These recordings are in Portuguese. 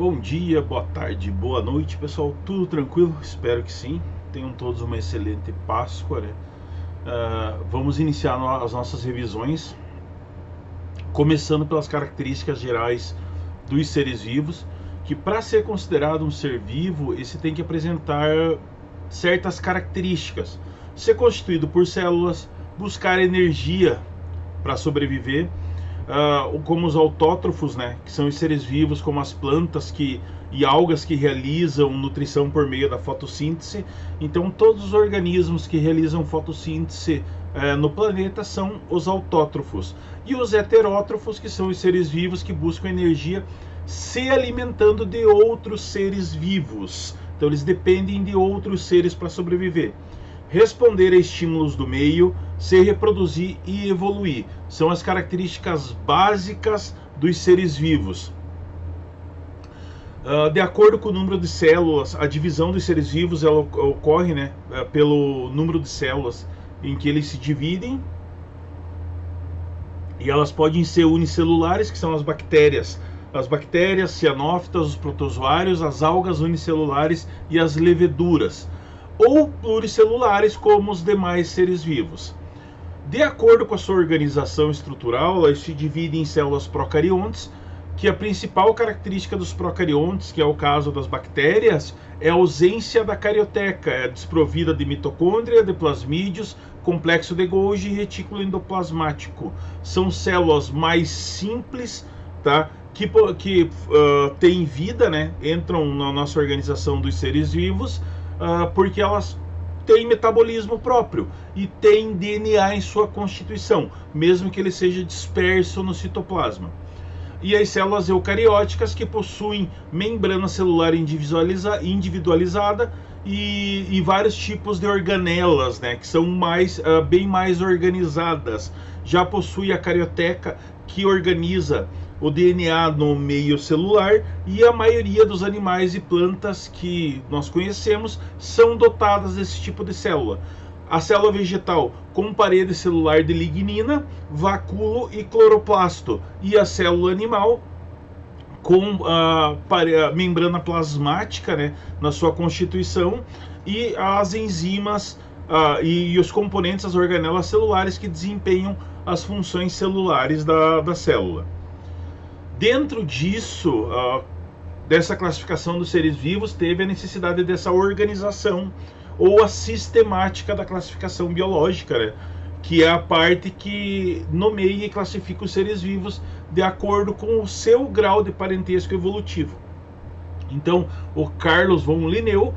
Bom dia, boa tarde, boa noite, pessoal. Tudo tranquilo? Espero que sim. Tenham todos uma excelente Páscoa, né? Vamos iniciar as nossas revisões, começando pelas características gerais dos seres vivos, que para ser considerado um ser vivo, esse tem que apresentar certas características. Ser constituído por células, buscar energia para sobreviver, como os autótrofos, né, que são os seres vivos, como as plantas e algas que realizam nutrição por meio da fotossíntese. Então, todos os organismos que realizam fotossíntese no planeta são os autótrofos. E os heterótrofos, que são os seres vivos que buscam energia se alimentando de outros seres vivos. Então, eles dependem de outros seres para sobreviver. Responder a estímulos do meio, se reproduzir e evoluir. São as características básicas dos seres vivos. De acordo com o número de células, a divisão dos seres vivos ela ocorre, né, pelo número de células em que eles se dividem. E elas podem ser unicelulares, que são as bactérias, cianófitas, os protozoários, as algas unicelulares e as leveduras, ou pluricelulares, como os demais seres vivos. De acordo com a sua organização estrutural, elas se dividem em células procariontes, que a principal característica dos procariontes, que é o caso das bactérias, é a ausência da carioteca, é desprovida de mitocôndria, de plasmídeos, complexo de Golgi e retículo endoplasmático. São células mais simples, tá? que têm vida, né? Entram na nossa organização dos seres vivos, porque elas têm metabolismo próprio e têm DNA em sua constituição, mesmo que ele seja disperso no citoplasma. E as células eucarióticas, que possuem membrana celular individualizada e vários tipos de organelas, né, que são bem mais organizadas. Já possui a carioteca, que organiza o DNA no meio celular, e a maioria dos animais e plantas que nós conhecemos são dotadas desse tipo de célula. A célula vegetal com parede celular de lignina, vacúolo e cloroplasto, e a célula animal com a membrana plasmática, né, na sua constituição, e as enzimas e os componentes, as organelas celulares que desempenham as funções celulares da célula. Dentro disso, dessa classificação dos seres vivos, teve a necessidade dessa organização ou a sistemática da classificação biológica, né? Que é a parte que nomeia e classifica os seres vivos de acordo com o seu grau de parentesco evolutivo. Então, o Carlos von Linneu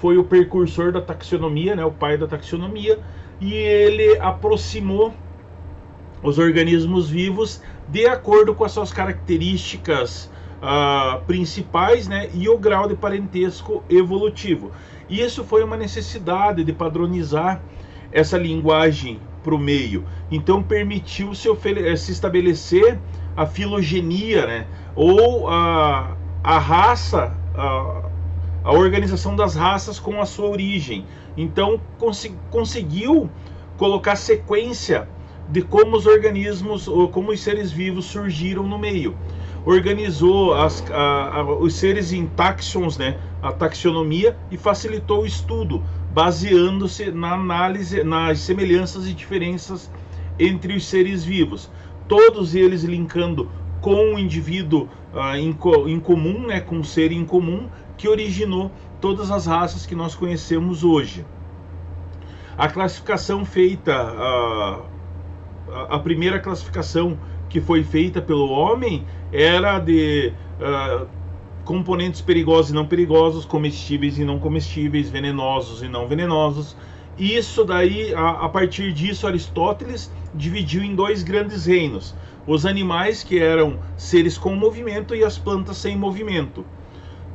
foi o precursor da taxonomia, né? O pai da taxonomia, e ele aproximou os organismos vivos de acordo com as suas características principais, né, e o grau de parentesco evolutivo. E isso foi uma necessidade de padronizar essa linguagem para o meio. Então permitiu se estabelecer a filogenia, né, ou a raça, a organização das raças com a sua origem. Então conseguiu colocar sequência de como os organismos, ou como os seres vivos surgiram no meio. Organizou os seres em taxons, né, a taxonomia, e facilitou o estudo, baseando-se na análise, nas semelhanças e diferenças entre os seres vivos, todos eles linkando com o indivíduo em comum, né, com o ser em comum, que originou todas as raças que nós conhecemos hoje. A classificação feita, a primeira classificação que foi feita pelo homem era de componentes perigosos e não perigosos, comestíveis e não comestíveis, venenosos e não venenosos. Isso daí, a partir disso, Aristóteles dividiu em dois grandes reinos: os animais, que eram seres com movimento, e as plantas sem movimento.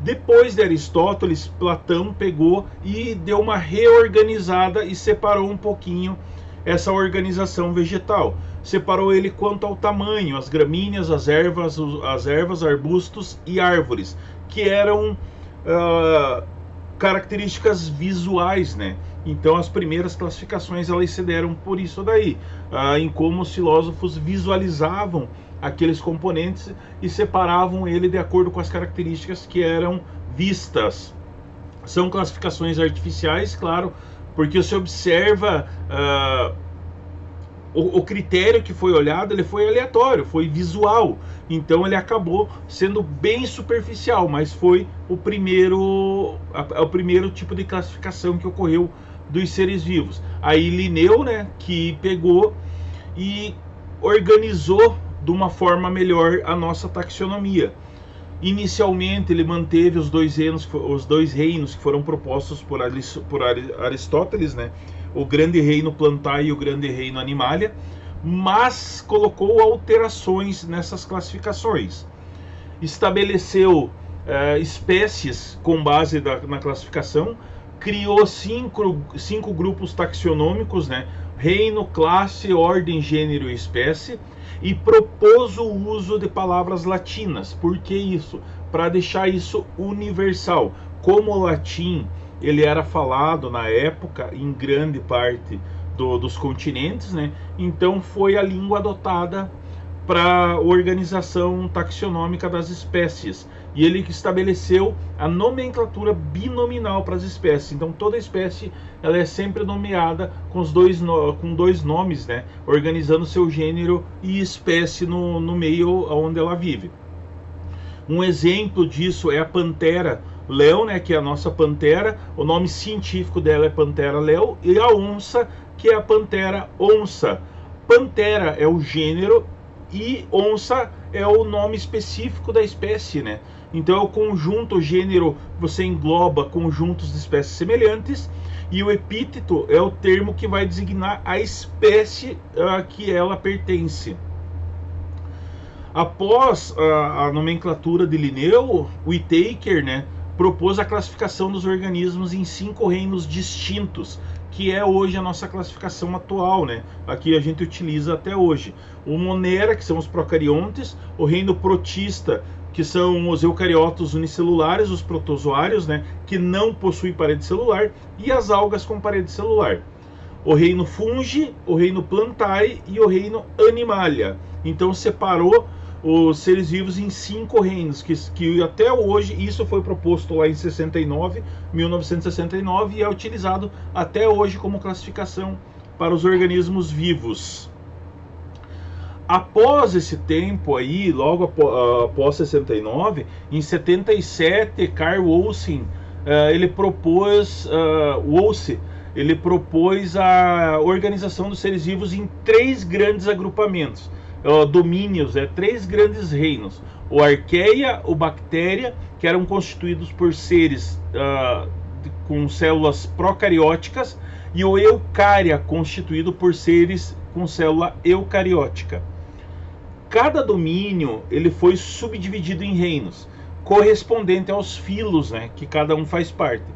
Depois de Aristóteles, Platão pegou e deu uma reorganizada e separou um pouquinho essa organização vegetal. Separou ele quanto ao tamanho, as gramíneas, as ervas, arbustos e árvores, que eram características visuais, né? Então as primeiras classificações elas se deram por isso daí, em como os filósofos visualizavam aqueles componentes e separavam ele de acordo com as características que eram vistas. São classificações artificiais, claro, porque você observa o critério que foi olhado, ele foi aleatório, foi visual, então ele acabou sendo bem superficial, mas foi o primeiro tipo de classificação que ocorreu dos seres vivos. Aí Linneu, né, que pegou e organizou de uma forma melhor a nossa taxonomia. Inicialmente ele manteve os dois reinos que foram propostos por Aristóteles, né? O grande reino Plantae e o grande reino Animalia, mas colocou alterações nessas classificações. Estabeleceu espécies com base na classificação, criou cinco grupos taxonômicos, né? Reino, classe, ordem, gênero e espécie, e propôs o uso de palavras latinas. Por que isso? Para deixar isso universal. Como o latim ele era falado na época em grande parte dos continentes, né? Então foi a língua adotada para a organização taxonômica das espécies. E ele estabeleceu a nomenclatura binominal para as espécies. Então toda espécie ela é sempre nomeada com dois nomes, né? Organizando seu gênero e espécie no meio onde ela vive. Um exemplo disso é a pantera leo, né, que é a nossa pantera. O nome científico dela é Panthera leo, e a onça, que é a Panthera onça. Pantera é o gênero e onça é o nome específico da espécie, né? Então é o conjunto, o gênero, você engloba conjuntos de espécies semelhantes, e o epíteto é o termo que vai designar a espécie a que ela pertence. Após a nomenclatura de Linneu, Whittaker, né, propôs a classificação dos organismos em 5 reinos distintos, que é hoje a nossa classificação atual, né? Aqui a gente utiliza até hoje. O Monera, que são os procariontes, o reino protista, que são os eucariotos unicelulares, os protozoários, né, que não possuem parede celular, e as algas com parede celular. O reino Fungi, o reino Plantae e o reino Animalia. Então separou os seres vivos em 5 reinos, que até hoje, isso foi proposto lá em 1969, e é utilizado até hoje como classificação para os organismos vivos. Após esse tempo aí, logo após 69, em 77, Carl Woese, ele propôs a organização dos seres vivos em 3 grandes agrupamentos. Domínios, 3 grandes reinos: o Arqueia, o Bactéria, que eram constituídos por seres com células procarióticas, e o Eucária, constituído por seres com célula eucariótica. Cada domínio ele foi subdividido em reinos, correspondente aos filos, né, que cada um faz parte,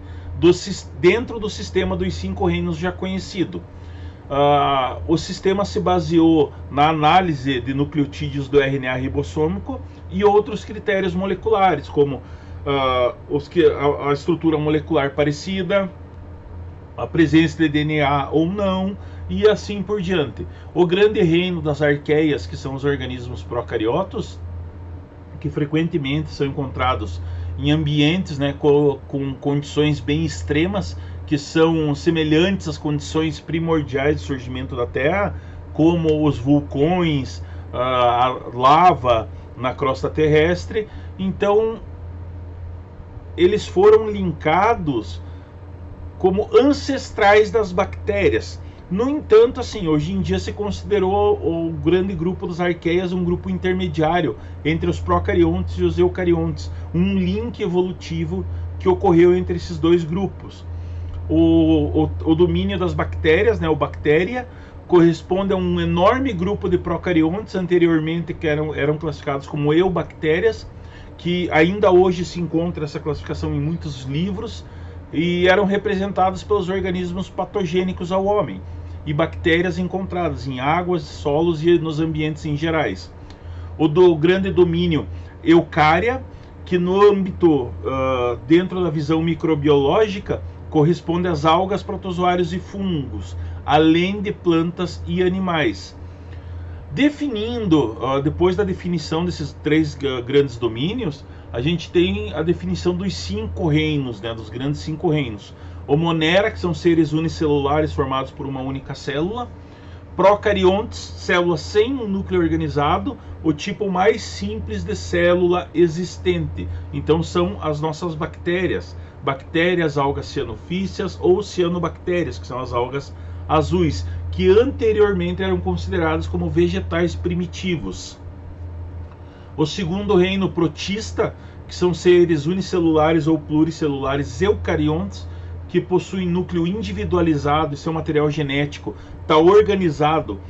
dentro do sistema dos 5 reinos já conhecido. O sistema se baseou na análise de nucleotídeos do RNA ribossômico e outros critérios moleculares, como a estrutura molecular parecida, a presença de DNA ou não, e assim por diante. O grande reino das arqueias, que são os organismos procariotos, que frequentemente são encontrados em ambientes, né, com condições bem extremas, que são semelhantes às condições primordiais de surgimento da Terra, como os vulcões, a lava na crosta terrestre. Então, eles foram linkados como ancestrais das bactérias. No entanto, assim, hoje em dia se considerou o grande grupo das arqueias um grupo intermediário entre os procariontes e os eucariontes, um link evolutivo que ocorreu entre esses dois grupos. O domínio das bactérias, né, o Bactéria, corresponde a um enorme grupo de procariontes anteriormente que eram classificados como eubactérias, que ainda hoje se encontra essa classificação em muitos livros, e eram representados pelos organismos patogênicos ao homem e bactérias encontradas em águas, solos e nos ambientes em gerais. O do grande domínio Eucária, que no âmbito, dentro da visão microbiológica, corresponde às algas, protozoários e fungos, além de plantas e animais. Definindo, depois da definição desses três grandes domínios, a gente tem a definição dos 5 reinos, né, dos grandes 5 reinos. Homonera, que são seres unicelulares formados por uma única célula. Procariontes, células sem um núcleo organizado, o tipo mais simples de célula existente. Então são as nossas bactérias. Bactérias, algas cianofícias ou cianobactérias, que são as algas azuis, que anteriormente eram consideradas como vegetais primitivos. O segundo reino, protista, que são seres unicelulares ou pluricelulares eucariontes, que possuem núcleo individualizado e seu material genético está organizado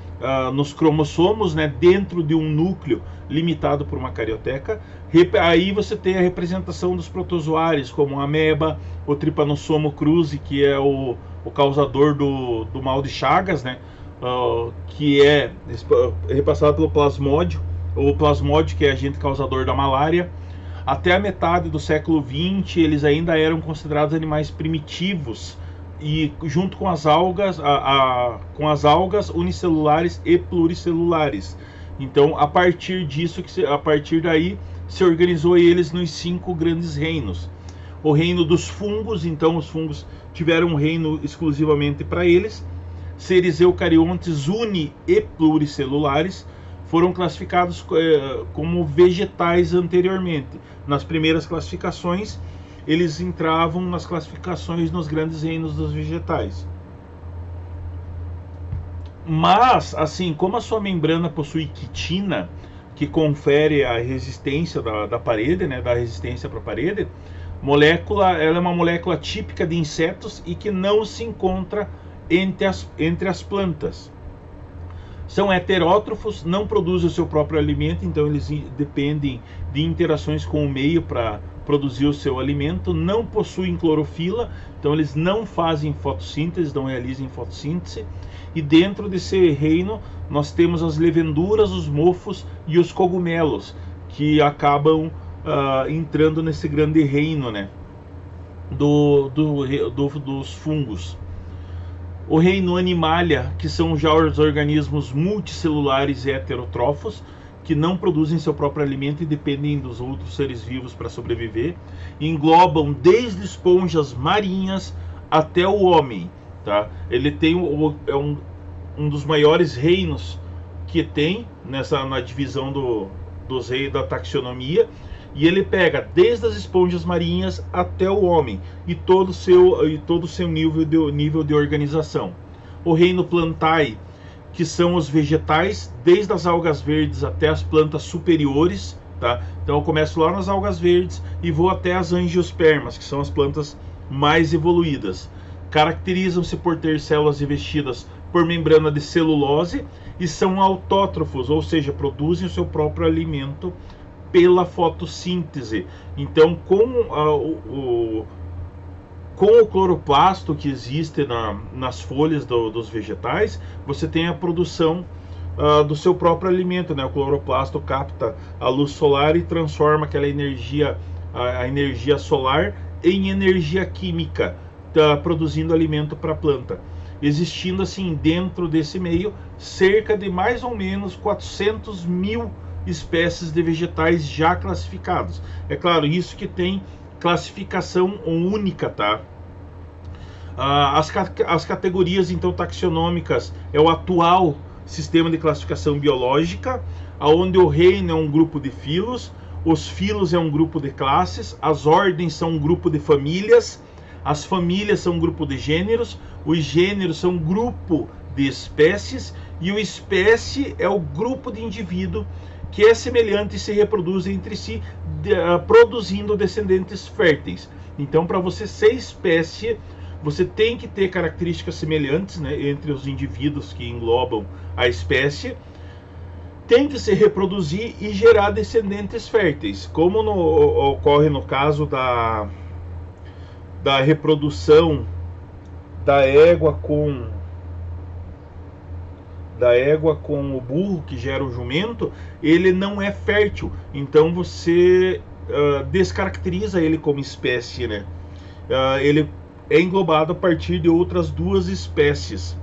nos cromossomos, né, dentro de um núcleo limitado por uma carioteca. Aí você tem a representação dos protozoários, como a ameba, o Trypanosoma cruzi, que é o causador do mal de Chagas, né, que é repassado pelo plasmódio, o plasmódio, que é agente causador da malária. Até a metade do século XX, eles ainda eram considerados animais primitivos, e junto com as algas, com as algas unicelulares e pluricelulares. Então, a partir daí, se organizou eles nos 5 grandes reinos. O reino dos fungos, então os fungos tiveram um reino exclusivamente para eles. Seres eucariontes uni e pluricelulares foram classificados como vegetais anteriormente. Nas primeiras classificações, eles entravam nas classificações nos grandes reinos dos vegetais. Mas, assim, como a sua membrana possui quitina, que confere a resistência da parede, né, da resistência para a parede, ela é uma molécula típica de insetos e que não se encontra entre as plantas. São heterótrofos, não produzem o seu próprio alimento, então eles dependem de interações com o meio para produzir o seu alimento. Não possuem clorofila, então eles não fazem fotossíntese, não realizam fotossíntese. E dentro desse reino nós temos as levenduras, os mofos e os cogumelos, que acabam entrando nesse grande reino, né, dos fungos. O reino animalia, que são já os organismos multicelulares e heterótrofos, que não produzem seu próprio alimento e dependem dos outros seres vivos para sobreviver. Englobam desde esponjas marinhas até o homem. Tá? Ele tem um dos maiores reinos que tem na divisão dos reinos da taxonomia. E ele pega desde as esponjas marinhas até o homem e todo o seu nível de organização. O reino plantae, que são os vegetais, desde as algas verdes até as plantas superiores. Tá? Então eu começo lá nas algas verdes e vou até as angiospermas, que são as plantas mais evoluídas. Caracterizam-se por ter células revestidas por membrana de celulose e são autótrofos, ou seja, produzem o seu próprio alimento pela fotossíntese. Então, com o cloroplasto que existe nas folhas dos vegetais, você tem a produção do seu próprio alimento, né? O cloroplasto capta a luz solar e transforma aquela energia, a energia solar, em energia química, produzindo alimento para a planta. Existindo assim dentro desse meio cerca de mais ou menos 400 mil espécies de vegetais já classificados. É claro, isso que tem classificação única, tá? As categorias então taxonômicas é o atual sistema de classificação biológica, onde o reino é um grupo de filos, os filos é um grupo de classes, as ordens são um grupo de famílias, as famílias são um grupo de gêneros, os gêneros são um grupo de espécies e o espécie é o grupo de indivíduo que é semelhante e se reproduz entre si, produzindo descendentes férteis. Então, para você ser espécie, você tem que ter características semelhantes, né, entre os indivíduos que englobam a espécie, tem que se reproduzir e gerar descendentes férteis, como ocorre no caso da reprodução da égua com o burro que gera o jumento. Ele não é fértil, então você descaracteriza ele como espécie, né? Ele é englobado a partir de outras duas espécies.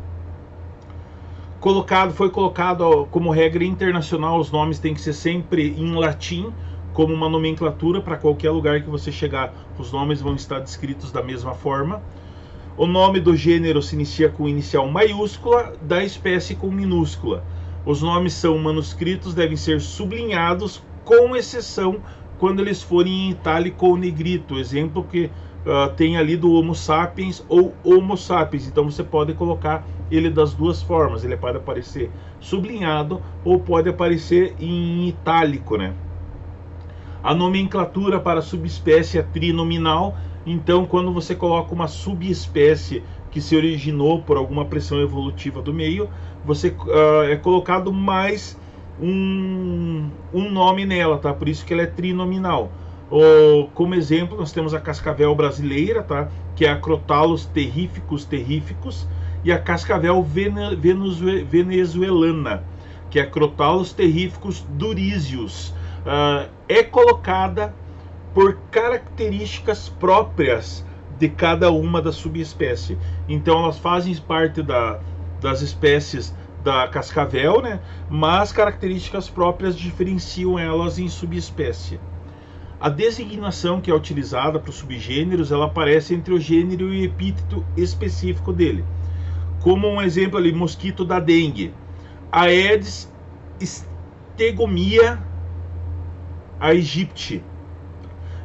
Foi colocado como regra internacional, os nomes têm que ser sempre em latim, como uma nomenclatura. Para qualquer lugar que você chegar, os nomes vão estar descritos da mesma forma. O nome do gênero se inicia com inicial maiúscula, da espécie com minúscula. Os nomes são manuscritos, devem ser sublinhados, com exceção quando eles forem em itálico ou negrito. Exemplo que tem ali do Homo sapiens ou Homo sapiens. Então você pode colocar ele das duas formas. Ele pode aparecer sublinhado ou pode aparecer em itálico, né? A nomenclatura para a subespécie é trinominal. Então, quando você coloca uma subespécie que se originou por alguma pressão evolutiva do meio, você é colocado mais um nome nela, tá? Por isso que ela é trinominal. Como exemplo, nós temos a cascavel brasileira, tá? Que é a Crotalus terrificus, e a cascavel venezuelana, que é a Crotalus terrificus durísios. É colocada por características próprias de cada uma das subespécies. Então elas fazem parte das espécies da cascavel, né? Mas características próprias diferenciam elas em subespécie. A designação que é utilizada para os subgêneros, ela aparece entre o gênero e o epíteto específico dele. Como um exemplo ali, mosquito da dengue, Aedes stegomyia aegypti.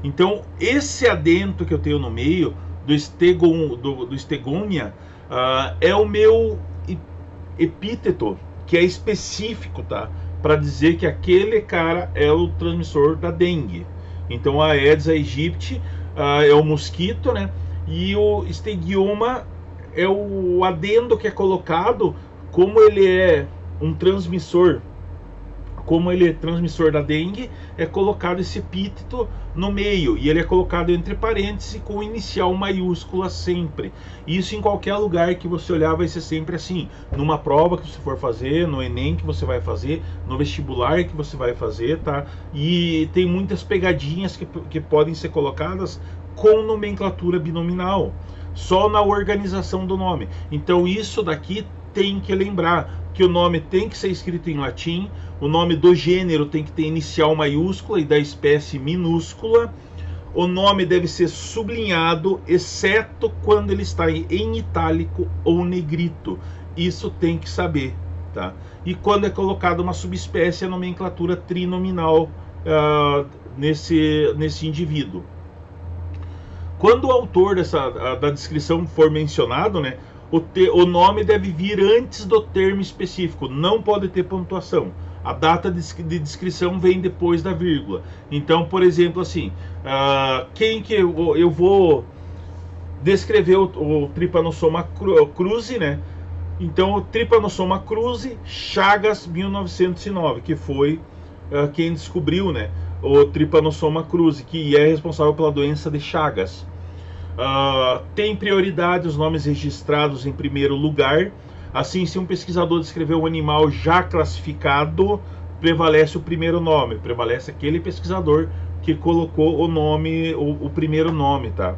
Então, esse adento que eu tenho no meio do stegomyia é o meu epíteto, que é específico, tá? Para dizer que aquele cara é o transmissor da dengue. Então, a Aedes aegypti é o mosquito, né? E o stegioma é o adendo que é colocado, como ele é um transmissor. Como ele é transmissor da dengue, é colocado esse epíteto no meio, e ele é colocado entre parênteses com inicial maiúscula sempre. Isso em qualquer lugar que você olhar vai ser sempre assim. Numa prova que você for fazer, no Enem que você vai fazer, no vestibular que você vai fazer, tá? E tem muitas pegadinhas que podem ser colocadas com nomenclatura binominal, só na organização do nome. Então isso daqui tem que lembrar que o nome tem que ser escrito em latim, o nome do gênero tem que ter inicial maiúscula e da espécie minúscula, o nome deve ser sublinhado, exceto quando ele está em itálico ou negrito. Isso tem que saber, tá? E quando é colocada uma subespécie, a nomenclatura trinominal nesse indivíduo. Quando o autor da descrição for mencionado, né, o nome deve vir antes do termo específico, não pode ter pontuação. A data de descrição vem depois da vírgula. Então, por exemplo, assim, quem que eu vou descrever o Trypanosoma cruzi, né? Então, o Trypanosoma cruzi, Chagas, 1909, que foi quem descobriu, né, o Trypanosoma cruzi, que é responsável pela doença de Chagas. Tem prioridade os nomes registrados em primeiro lugar. Assim, se um pesquisador descreveu um animal já classificado, prevalece o primeiro nome, prevalece aquele pesquisador que colocou o nome, o primeiro nome, tá?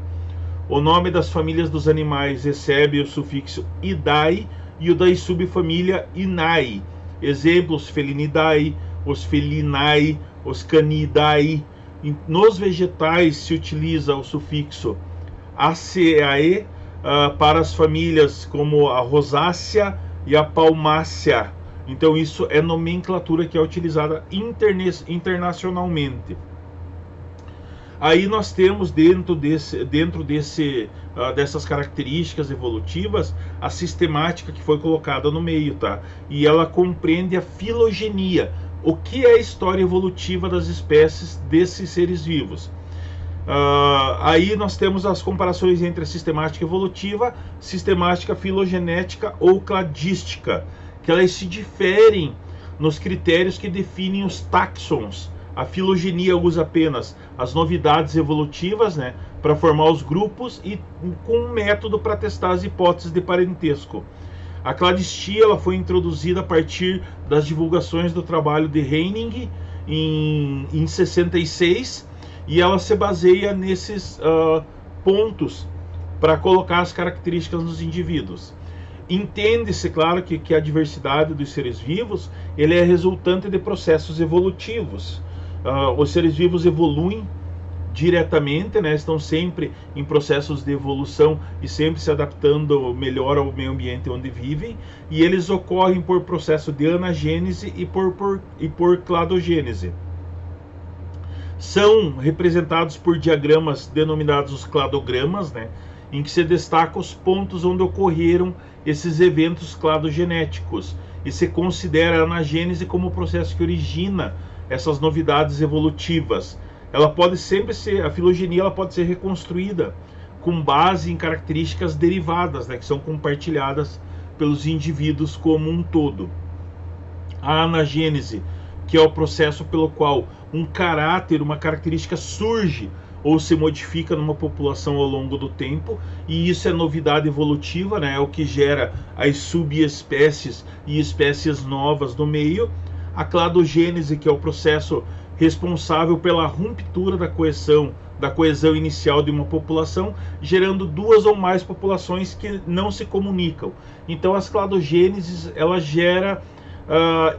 O nome das famílias dos animais recebe o sufixo idae e o da subfamília inae. Exemplos: Felinidae, os Felinae, os Canidae. Nos vegetais se utiliza o sufixo ACAE para as famílias como a rosácea e a palmácea. Então isso é nomenclatura que é utilizada internacionalmente. Aí nós temos dentro dessas características evolutivas a sistemática que foi colocada no meio, tá? E ela compreende a filogenia, o que é a história evolutiva das espécies desses seres vivos. Aí nós temos as comparações entre a sistemática evolutiva, sistemática filogenética ou cladística, que elas se diferem nos critérios que definem os táxons. A filogenia usa apenas as novidades evolutivas, né, para formar os grupos e com um método para testar as hipóteses de parentesco. A cladistia ela foi introduzida a partir das divulgações do trabalho de Heining em 66, e ela se baseia nesses pontos para colocar as características nos indivíduos. Entende-se, claro, que a diversidade dos seres vivos ele é resultante de processos evolutivos. Os seres vivos evoluem diretamente, né, estão sempre em processos de evolução e sempre se adaptando melhor ao meio ambiente onde vivem, e eles ocorrem por processo de anagênese e por cladogênese. São representados por diagramas denominados os cladogramas, né, em que se destaca os pontos onde ocorreram esses eventos cladogenéticos, e se considera a anagênese como o processo que origina essas novidades evolutivas. Ela pode sempre ser, a filogenia ela pode ser reconstruída com base em características derivadas, né, que são compartilhadas pelos indivíduos como um todo. A anagênese, que é o processo pelo qual um caráter, uma característica surge ou se modifica numa população ao longo do tempo, e isso é novidade evolutiva, né, é o que gera as subespécies e espécies novas no meio. A cladogênese, que é o processo responsável pela ruptura da coesão inicial de uma população, gerando duas ou mais populações que não se comunicam. Então as cladogêneses, ela gera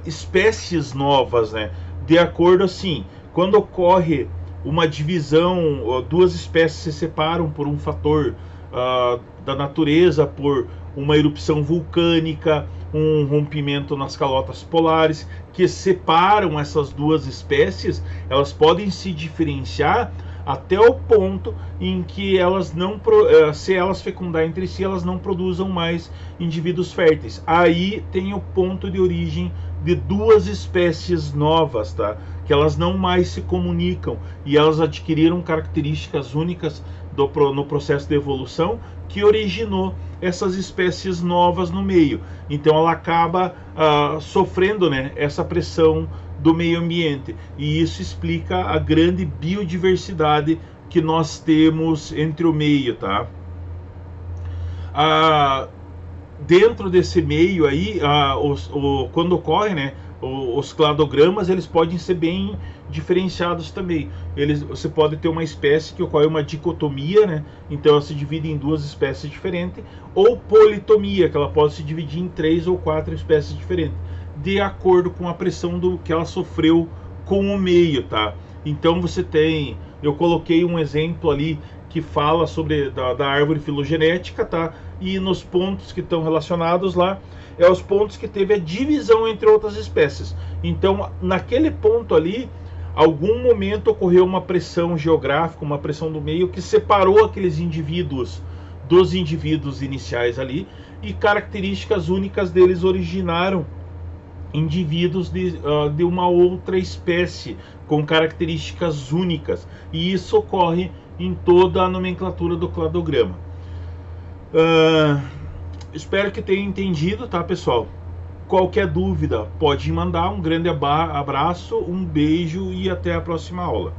espécies novas, né? De acordo assim, quando ocorre uma divisão, duas espécies se separam por um fator da natureza, por uma erupção vulcânica, um rompimento nas calotas polares, que separam essas duas espécies, elas podem se diferenciar até o ponto em que elas não, se elas fecundar entre si, elas não produzam mais indivíduos férteis. Aí tem o ponto de origem de duas espécies novas, tá? Que elas não mais se comunicam e elas adquiriram características únicas no processo de evolução que originou essas espécies novas no meio. Então ela acaba sofrendo, né, essa pressão do meio ambiente, e isso explica a grande biodiversidade que nós temos entre o meio, tá? Dentro desse meio aí, quando ocorre, né, os cladogramas, eles podem ser bem diferenciados também. Você pode ter uma espécie que ocorre uma dicotomia, né? Então ela se divide em duas espécies diferentes, ou politomia, que ela pode se dividir em 3 ou 4 espécies diferentes, de acordo com a pressão que ela sofreu com o meio, tá? Então você tem, eu coloquei um exemplo ali que fala sobre da árvore filogenética, tá? E nos pontos que estão relacionados lá, é os pontos que teve a divisão entre outras espécies. Então, naquele ponto ali, algum momento ocorreu uma pressão geográfica, uma pressão do meio que separou aqueles indivíduos dos indivíduos iniciais ali, e características únicas deles originaram indivíduos de uma outra espécie com características únicas, e isso ocorre em toda a nomenclatura do cladograma. Espero que tenham entendido, tá, pessoal? Qualquer dúvida pode mandar. Um grande abraço, um beijo e até a próxima aula.